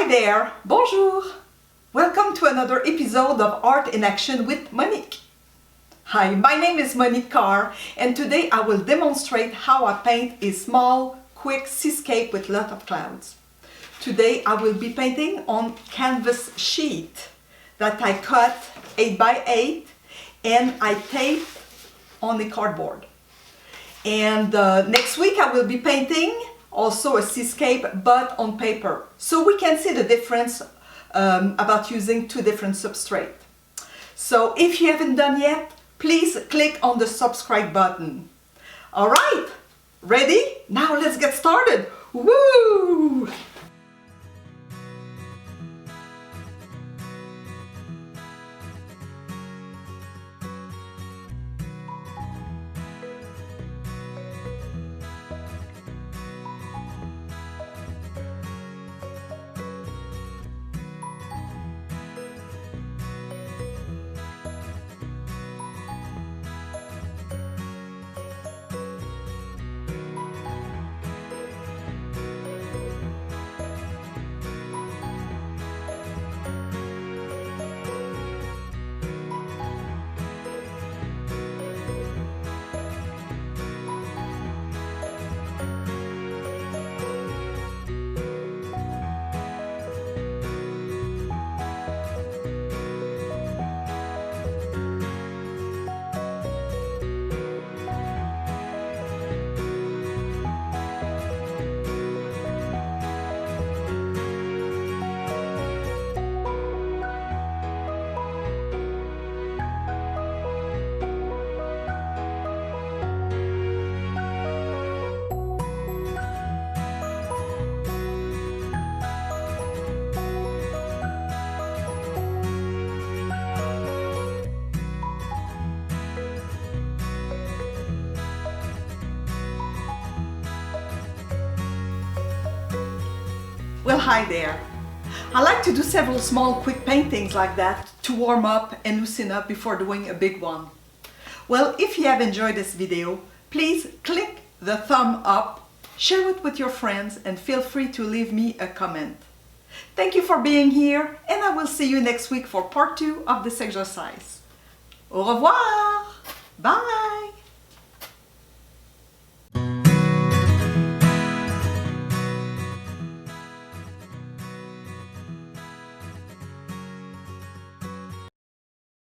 Hi there, bonjour! Welcome to another episode of Art in Action with Monique. Hi, my name is Monique Carr, and today I will demonstrate how I paint a small, quick seascape with lots of clouds. Today I will be painting on canvas sheet that I cut 8 by 8 and I taped on the cardboard. And next week I will be painting also a seascape but on paper, so we can see the difference about using two different substrates. So if you haven't done yet, please click on the subscribe button. Alright, ready? Now let's get started! Woo! Well, hi there. I like to do several small quick paintings like that to warm up and loosen up before doing a big one. Well, if you have enjoyed this video, please click the thumb up, share it with your friends, and feel free to leave me a comment. Thank you for being here, and I will see you next week for part 2 of this exercise. Au revoir! Bye!